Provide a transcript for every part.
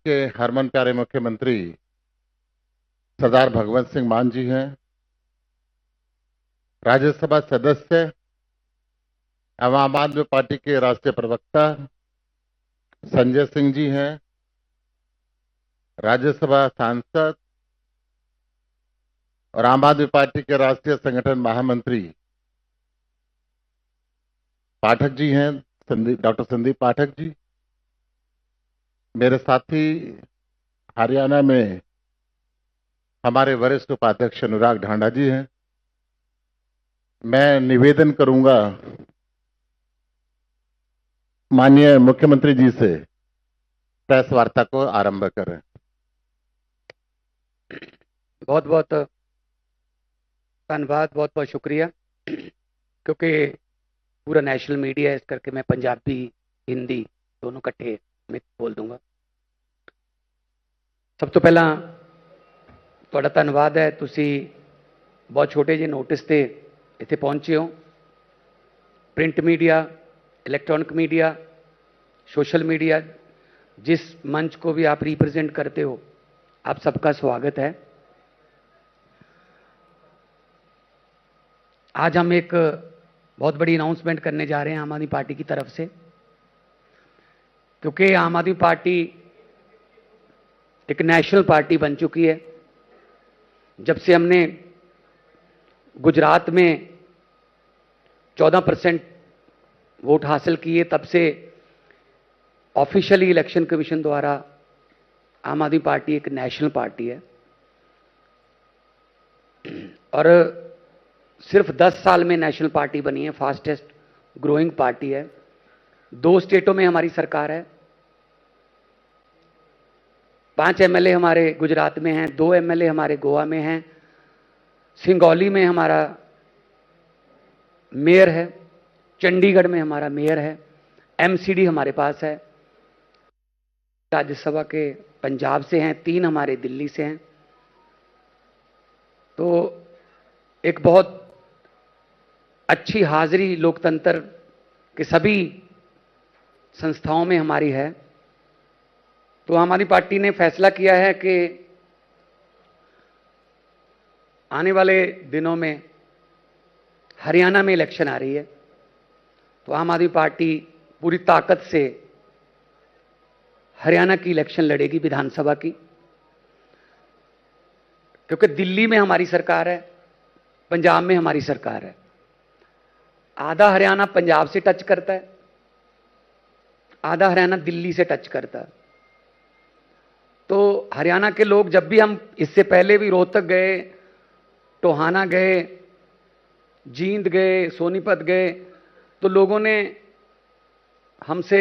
के हरमन प्यारे मुख्यमंत्री सरदार भगवंत सिंह मान जी हैं, राज्यसभा सदस्य एवं आम आदमी पार्टी के राष्ट्रीय प्रवक्ता संजय सिंह जी हैं, राज्यसभा सांसद और आम आदमी पार्टी के राष्ट्रीय संगठन महामंत्री पाठक जी हैं, डॉक्टर संदीप पाठक जी। मेरे साथी हरियाणा में हमारे वरिष्ठ उपाध्यक्ष अनुराग ढांडा जी हैं। मैं निवेदन करूंगा माननीय मुख्यमंत्री जी से प्रेस वार्ता को आरंभ करें। बहुत बहुत धन्यवाद, बहुत बहुत शुक्रिया। क्योंकि पूरा नेशनल मीडिया है, इस करके मैं पंजाबी हिंदी दोनों इकट्ठे में बोल दूंगा। सब तो पहला ਤੁਹਾਡਾ ਧੰਨਵਾਦ ਹੈ, ਤੁਸੀਂ बहुत छोटे ਜਿਹੇ नोटिस ਤੇ ਇੱਥੇ पहुंचे हो। Print media, electronic media, social media, जिस मंच को भी आप रिप्रेजेंट करते हो, आप सबका स्वागत है। आज हम एक बहुत बड़ी अनाउंसमेंट करने जा रहे हैं आम आदमी पार्टी की तरफ से, क्योंकि आम आदमी पार्टी एक नेशनल पार्टी बन चुकी है। जब से हमने गुजरात में 14% वोट हासिल किए, तब से ऑफिशियली इलेक्शन कमीशन द्वारा आम आदमी पार्टी एक नेशनल पार्टी है। और सिर्फ 10 साल में नेशनल पार्टी बनी है, फास्टेस्ट ग्रोइंग पार्टी है। 2 स्टेटों में हमारी सरकार है, 5 एमएलए हमारे गुजरात में हैं, 2 एमएलए हमारे गोवा में हैं, सिंगौली में हमारा मेयर है, चंडीगढ़ में हमारा मेयर है, एमसीडी हमारे पास है, राज्यसभा के पंजाब से हैं, 3 हमारे दिल्ली से हैं। तो एक बहुत अच्छी हाजिरी लोकतंत्र के सभी संस्थाओं में हमारी है। तो हमारी पार्टी ने फैसला किया है कि आने वाले दिनों में हरियाणा में इलेक्शन आ रही है, तो आम आदमी पार्टी पूरी ताकत से हरियाणा की इलेक्शन लड़ेगी, विधानसभा की। क्योंकि दिल्ली में हमारी सरकार है, पंजाब में हमारी सरकार है। आधा हरियाणा पंजाब से टच करता है, आधा हरियाणा दिल्ली से टच करता है। तो हरियाणा के लोग, जब भी हम इससे पहले भी रोहतक गए, टोहाना गए, जींद गए, सोनीपत गए, तो लोगों ने हमसे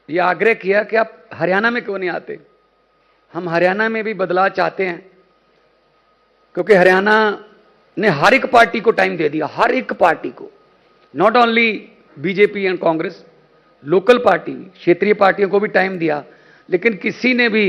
ये आग्रह किया कि आप हरियाणा में क्यों नहीं आते। हम हरियाणा में भी बदलाव चाहते हैं, क्योंकि हरियाणा ने हर एक पार्टी को टाइम दे दिया, हर एक पार्टी को, not only BJP and Congress, local party, क्षेत्रीय पार्टियों को भी टाइम दिया, लेकिन किसी ने भी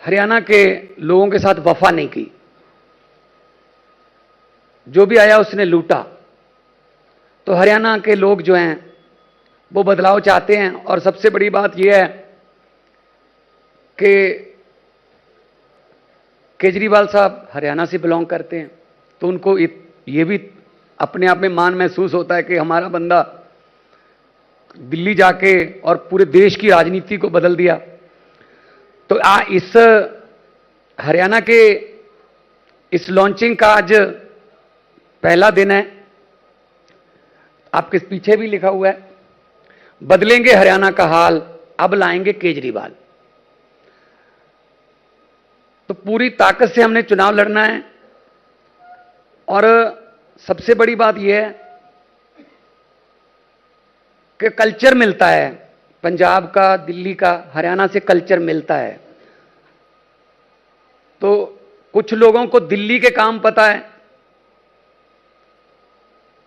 हरियाणा के लोगों के साथ वफा नहीं की। जो भी आया उसने लूटा। तो हरियाणा के लोग जो हैं वो बदलाव चाहते हैं। और सबसे बड़ी बात यह है कि केजरीवाल साहब हरियाणा से बिलोंग करते हैं, तो उनको ये भी अपने आप में मान महसूस होता है कि हमारा बंदा दिल्ली जाके और पूरे देश की राजनीति को बदल दिया। तो इस हरियाणा के इस लॉन्चिंग का आज पहला दिन है। आपके पीछे भी लिखा हुआ है, बदलेंगे हरियाणा का हाल, अब लाएंगे केजरीवाल। तो पूरी ताकत से हमने चुनाव लड़ना है। और सबसे बड़ी बात यह है कि कल्चर मिलता है, पंजाब का, दिल्ली का, हरियाणा से कल्चर मिलता है। तो कुछ लोगों को दिल्ली के काम पता है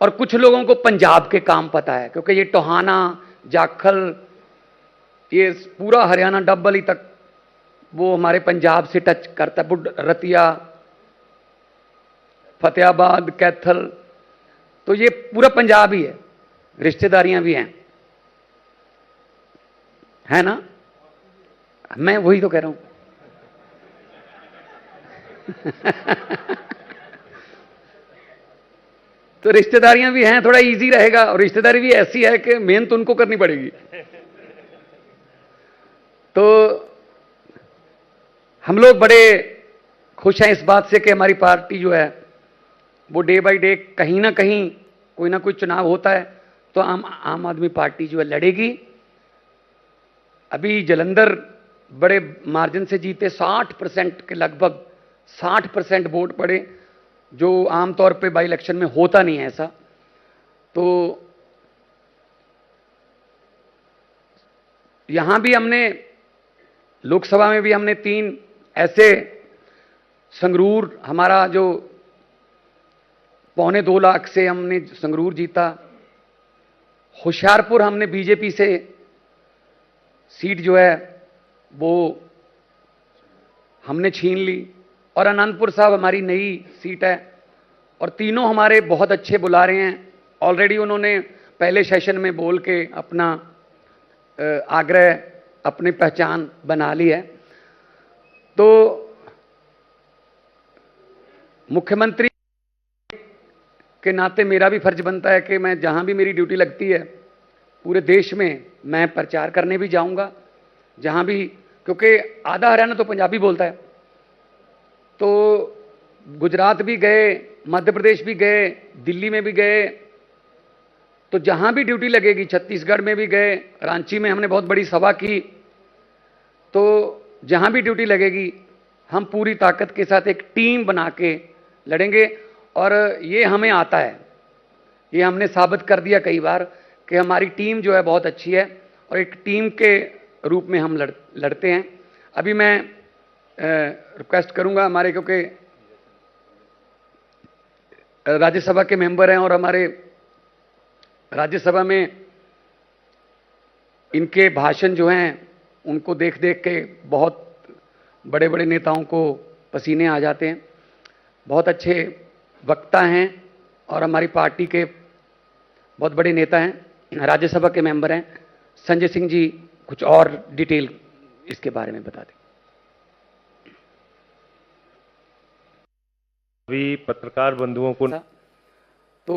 और कुछ लोगों को पंजाब के काम पता है, क्योंकि ये टोहाना, जाखल, ये पूरा हरियाणा डब्बली तक वो हमारे पंजाब से टच करता है। रतिया, फतेहाबाद, कैथल, तो ये पूरा पंजाब ही है, रिश्तेदारियां भी हैं, है ना। मैं वही तो कह रहा हूं। तो रिश्तेदारियां भी हैं, थोड़ा इजी रहेगा, और रिश्तेदारी भी ऐसी है कि मेहनत उनको करनी पड़ेगी। तो हम लोग बड़े खुश हैं इस बात से कि हमारी पार्टी जो है वो डे बाय डे कहीं ना कहीं कोई ना कोई चुनाव होता है तो आम आदमी पार्टी जो है लड़ेगी। अभी जलंधर बड़े मार्जिन से जीते, 60% के लगभग 60% वोट पड़े, जो आमतौर पे बाई इलेक्शन में होता नहीं है ऐसा। तो यहां भी हमने, लोकसभा में भी हमने 3 ऐसे, संगरूर हमारा जो 2.25 लाख से हमने संगरूर जीता, होशियारपुर हमने बीजेपी से सीट जो है वो हमने छीन ली, और अनंतपुर साहब हमारी नई सीट है, और तीनों हमारे बहुत अच्छे बुलारे हैं। ऑलरेडी उन्होंने पहले सेशन में बोल के अपना आग्रह, अपनी पहचान बना ली है। तो मुख्यमंत्री के नाते मेरा भी फर्ज बनता है कि मैं जहां भी मेरी ड्यूटी लगती है पूरे देश में मैं प्रचार करने भी जाऊंगा, जहां भी, क्योंकि आधा हरियाणा तो पंजाबी बोलता है। तो गुजरात भी गए, मध्य प्रदेश भी गए, दिल्ली में भी गए, तो जहां भी ड्यूटी लगेगी, छत्तीसगढ़ में भी गए, रांची में हमने बहुत बड़ी सभा की, तो जहां भी ड्यूटी लगेगी हम पूरी ताकत के साथ एक टीम बना के लड़ेंगे। और ये हमें आता है, ये हमने साबित कर दिया कई बार कि हमारी टीम जो है बहुत अच्छी है, और एक टीम के रूप में हम लड़ते हैं। अभी मैं रिक्वेस्ट करूंगा हमारे, क्योंकि राज्यसभा के मेंबर हैं और हमारे राज्यसभा में इनके भाषण जो हैं उनको देख देख के बहुत बड़े बड़े नेताओं को पसीने आ जाते हैं। बहुत अच्छे वक्ता हैं और हमारी पार्टी के बहुत बड़े नेता हैं, राज्यसभा के मेंबर हैं। संजय सिंह जी कुछ और डिटेल इसके बारे में बता दें। सभी पत्रकार बंधुओं को तो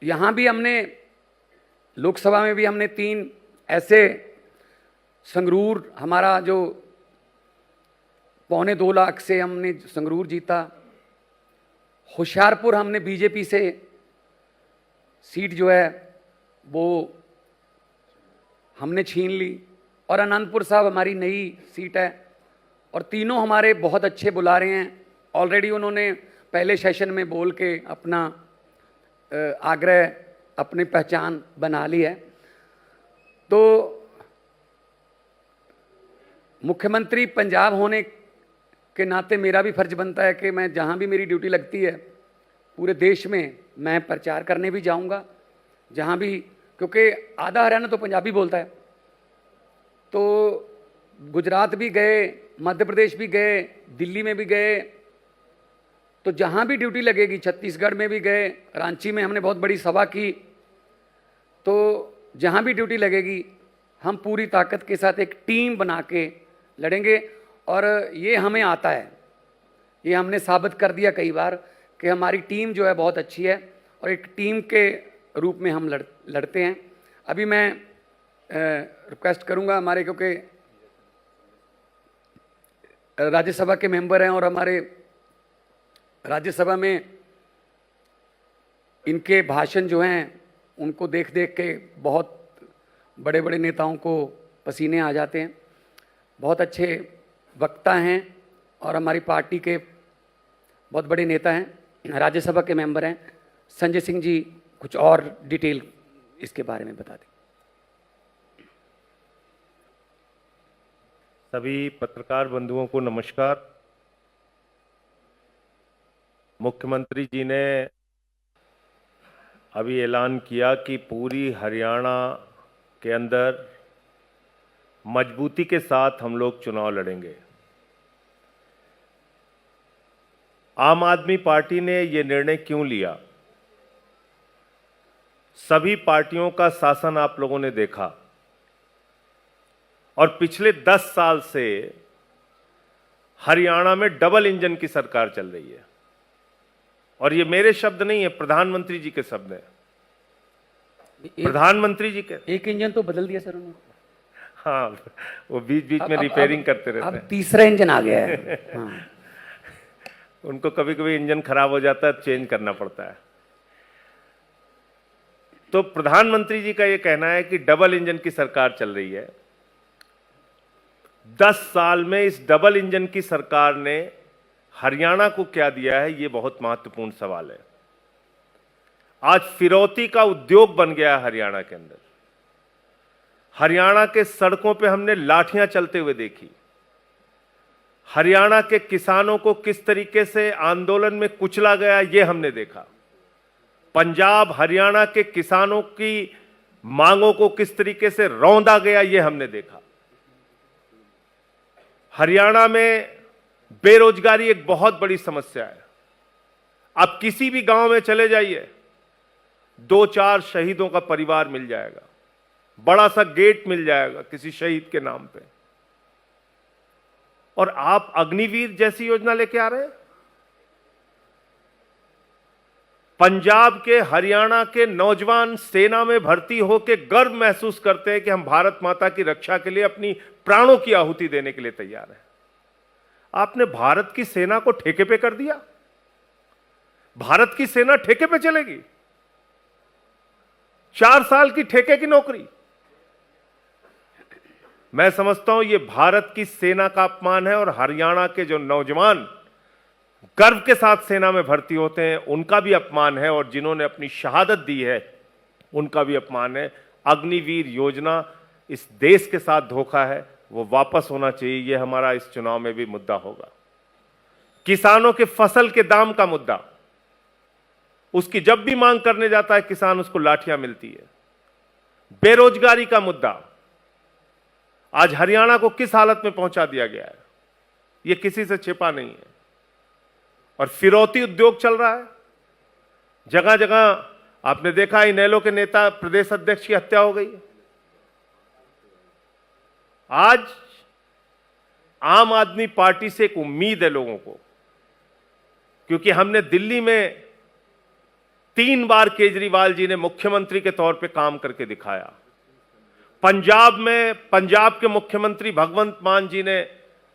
यहां भी हमने, लोकसभा में भी हमने 3 ऐसे, संगरूर हमारा जो 2.25 लाख से हमने संगरूर जीता, होशियारपुर हमने बीजेपी से सीट जो है वो हमने छीन ली, और अनंतपुर साहब हमारी नई सीट है, और तीनों हमारे बहुत अच्छे बुलारे हैं। ऑलरेडी उन्होंने पहले सेशन में बोल के अपना आग्रह, अपनी पहचान बना ली है। तो मुख्यमंत्री पंजाब होने के नाते मेरा भी फर्ज बनता है कि मैं जहां भी मेरी ड्यूटी लगती है पूरे देश में मैं प्रचार करने भी जाऊंगा, जहां भी, क्योंकि आधा हरियाणा तो पंजाबी बोलता है। तो गुजरात भी गए, मध्य प्रदेश भी गए, दिल्ली में भी गए, तो जहां भी ड्यूटी लगेगी, छत्तीसगढ़ में भी गए, रांची में हमने बहुत बड़ी सभा की, तो जहां भी ड्यूटी लगेगी हम पूरी ताकत के साथ एक टीम बना के लड़ेंगे। और ये हमें आता है, ये हमने साबित कर दिया कई बार कि हमारी टीम जो है बहुत अच्छी है, और एक टीम के रूप में हम लड़ते हैं। अभी मैं रिक्वेस्ट करूंगा हमारे, क्योंकि राज्यसभा के मेंबर हैं और हमारे राज्यसभा में इनके भाषण जो हैं उनको देख देख के बहुत बड़े बड़े नेताओं को पसीने आ जाते हैं। बहुत अच्छे वक्ता हैं और हमारी पार्टी के बहुत बड़े नेता हैं, राज्यसभा के मेंबर हैं। संजय सिंह जी कुछ और डिटेल इसके बारे में बता दें। सभी पत्रकार बंधुओं को नमस्कार। मुख्यमंत्री जी ने अभी ऐलान किया कि पूरी हरियाणा के अंदर मजबूती के साथ हम लोग चुनाव लड़ेंगे। आम आदमी पार्टी ने ये निर्णय क्यों लिया? सभी पार्टियों का शासन आप लोगों ने देखा। और पिछले 10 साल से हरियाणा में डबल इंजन की सरकार चल रही है। और ये मेरे शब्द नहीं है, प्रधानमंत्री जी के शब्द हैं। प्रधानमंत्री जी के। एक इंजन तो बदल दिया सर उन्होंने। हाँ, वो बीच बीच में रिपेयरिंग करते रहते अब हैं। तीसरा इंजन आ गया है। हाँ। उनको कभी कभी इंजन खराब हो जाता है, चेंज करना पड़ता है। तो प्रधानमंत्री जी का यह कहना है कि डबल इंजन की सरकार चल रही है। 10 साल में इस डबल इंजन की सरकार ने हरियाणा को क्या दिया है, यह बहुत महत्वपूर्ण सवाल है। आज फिरौती का उद्योग बन गया है हरियाणा के अंदर। हरियाणा के सड़कों पे हमने लाठियां चलते हुए देखी। हरियाणा के किसानों को किस तरीके से आंदोलन में कुचला गया, यह हमने देखा। पंजाब हरियाणा के किसानों की मांगों को किस तरीके से रौंदा गया, यह हमने देखा। हरियाणा में बेरोजगारी एक बहुत बड़ी समस्या है। आप किसी भी गांव में चले जाइए, 2-4 शहीदों का परिवार मिल जाएगा, बड़ा सा गेट मिल जाएगा किसी शहीद के नाम पे। और आप अग्निवीर जैसी योजना लेके आ रहे हैं। पंजाब के, हरियाणा के नौजवान सेना में भर्ती होकर गर्व महसूस करते हैं कि हम भारत माता की रक्षा के लिए अपनी प्राणों की आहुति देने के लिए तैयार हैं। आपने भारत की सेना को ठेके पे कर दिया। भारत की सेना ठेके पे चलेगी। 4 साल की ठेके की नौकरी। मैं समझता हूं यह भारत की सेना का अपमान है। और हरियाणा के जो नौजवान गर्व के साथ सेना में भर्ती होते हैं, उनका भी अपमान है। और जिन्होंने अपनी शहादत दी है, उनका भी अपमान है। अग्निवीर योजना इस देश के साथ धोखा है, वो वापस होना चाहिए। यह हमारा इस चुनाव में भी मुद्दा होगा। किसानों के फसल के दाम का मुद्दा, उसकी जब भी मांग करने जाता है किसान, उसको लाठियां मिलती है। बेरोजगारी का मुद्दा, आज हरियाणा को किस हालत में पहुंचा दिया गया है, यह किसी से छिपा नहीं है। और फिरौती उद्योग चल रहा है जगह जगह। आपने देखा इनेलो के नेता प्रदेश अध्यक्ष की हत्या हो गई। आज आम आदमी पार्टी से एक उम्मीद है लोगों को, क्योंकि हमने दिल्ली में 3 बार केजरीवाल जी ने मुख्यमंत्री के तौर पे काम करके दिखाया। पंजाब में पंजाब के मुख्यमंत्री भगवंत मान जी ने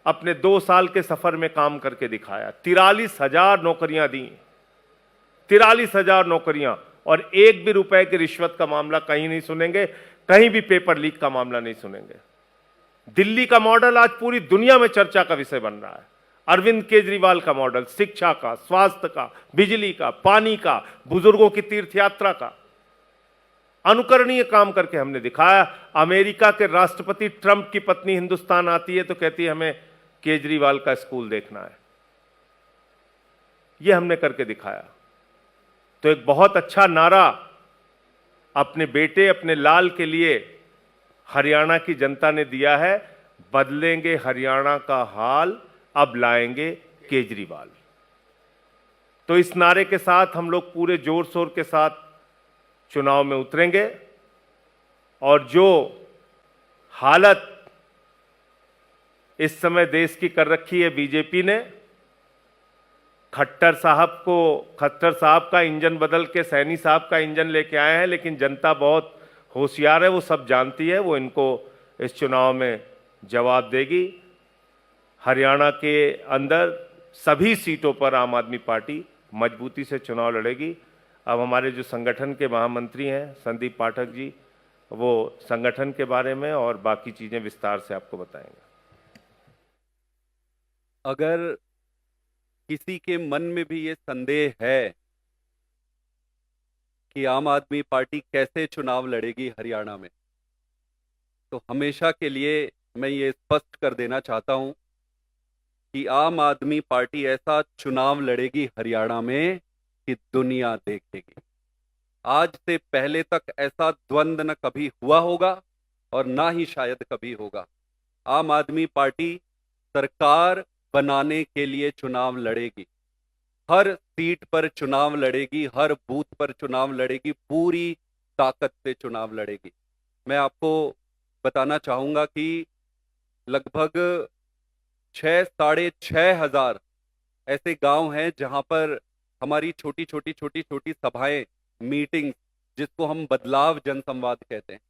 अपने 2 साल के सफर में काम करके दिखाया। 43,000 नौकरियां दी, 43,000 नौकरियां। और एक भी रुपए की रिश्वत का मामला कहीं नहीं सुनेंगे, कहीं भी पेपर लीक का मामला नहीं सुनेंगे। दिल्ली का मॉडल आज पूरी दुनिया में चर्चा का विषय बन रहा है। अरविंद केजरीवाल का मॉडल, शिक्षा का, स्वास्थ्य का, बिजली का, पानी का, बुजुर्गों की तीर्थ यात्रा का, अनुकरणीय काम करके हमने दिखाया। अमेरिका के राष्ट्रपति ट्रंप की पत्नी हिंदुस्तान आती है तो कहती है हमें केजरीवाल का स्कूल देखना है। यह हमने करके दिखाया। तो एक बहुत अच्छा नारा अपने बेटे, अपने लाल के लिए हरियाणा की जनता ने दिया है, बदलेंगे हरियाणा का हाल, अब लाएंगे केजरीवाल। तो इस नारे के साथ हम लोग पूरे जोर शोर के साथ चुनाव में उतरेंगे। और जो हालत इस समय देश की कर रखी है बीजेपी ने, खट्टर साहब का इंजन बदल के सैनी साहब का इंजन लेके आए हैं। लेकिन जनता बहुत होशियार है, वो सब जानती है, वो इनको इस चुनाव में जवाब देगी। हरियाणा के अंदर सभी सीटों पर आम आदमी पार्टी मजबूती से चुनाव लड़ेगी। अब हमारे जो संगठन के महामंत्री हैं संदीप पाठक जी, वो संगठन के बारे में और बाकी चीजें विस्तार से आपको बताएंगे। अगर किसी के मन में भी ये संदेह है कि आम आदमी पार्टी कैसे चुनाव लड़ेगी हरियाणा में, तो हमेशा के लिए मैं ये स्पष्ट कर देना चाहता हूं कि आम आदमी पार्टी ऐसा चुनाव लड़ेगी हरियाणा में कि दुनिया देखेगी। आज से पहले तक ऐसा द्वंद्व न कभी हुआ होगा और ना ही शायद कभी होगा। आम आदमी पार्टी सरकार बनाने के लिए चुनाव लड़ेगी, हर सीट पर चुनाव लड़ेगी, हर बूथ पर चुनाव लड़ेगी, पूरी ताकत से चुनाव लड़ेगी। मैं आपको बताना चाहूंगा कि लगभग 6,500 ऐसे गांव हैं जहां पर हमारी छोटी छोटी सभाएं, मीटिंग, जिसको हम बदलाव जनसंवाद कहते हैं,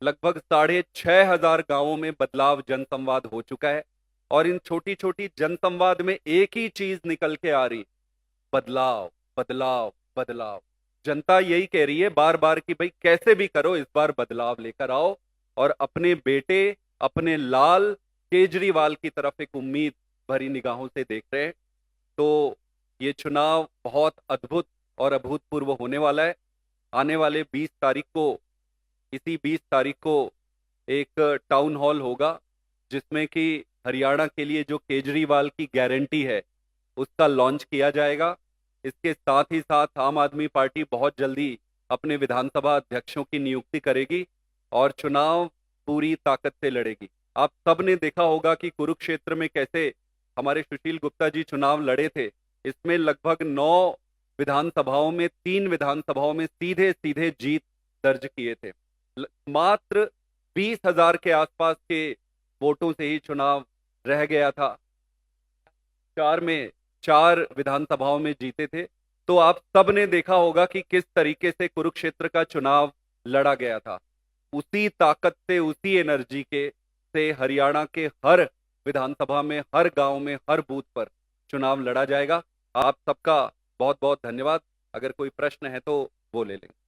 लगभग 6,500 गांवों में बदलाव जनसंवाद हो चुका है। और इन छोटी छोटी जनसंवाद में एक ही चीज निकल के आ रही, बदलाव बदलाव बदलाव। जनता यही कह रही है बार बार कि भाई कैसे भी करो इस बार बदलाव लेकर आओ, और अपने बेटे, अपने लाल केजरीवाल की तरफ एक उम्मीद भरी निगाहों से देख रहे हैं। तो ये चुनाव बहुत अद्भुत और अभूतपूर्व होने वाला है। आने वाले 20 तारीख को, इसी 20 तारीख को एक टाउन हॉल होगा जिसमें कि हरियाणा के लिए जो केजरीवाल की गारंटी है उसका लॉन्च किया जाएगा। इसके साथ ही साथ आम आदमी पार्टी बहुत जल्दी अपने विधानसभा अध्यक्षों की नियुक्ति करेगी और चुनाव पूरी ताकत से लड़ेगी। आप सब ने देखा होगा कि कुरुक्षेत्र में कैसे हमारे सुशील गुप्ता जी चुनाव लड़े थे। इसमें लगभग 9 विधानसभाओं में 3 विधानसभाओं में सीधे सीधे जीत दर्ज किए थे। मात्र 20,000 के आसपास के वोटों से ही चुनाव रह गया था। 4 विधानसभाओं में जीते थे। तो आप सब ने देखा होगा कि किस तरीके से कुरुक्षेत्र का चुनाव लड़ा गया था। उसी ताकत से, उसी एनर्जी के से हरियाणा के हर विधानसभा में, हर गांव में, हर बूथ पर चुनाव लड़ा जाएगा। आप सबका बहुत बहुत धन्यवाद। अगर कोई प्रश्न है तो वो ले लेंगे।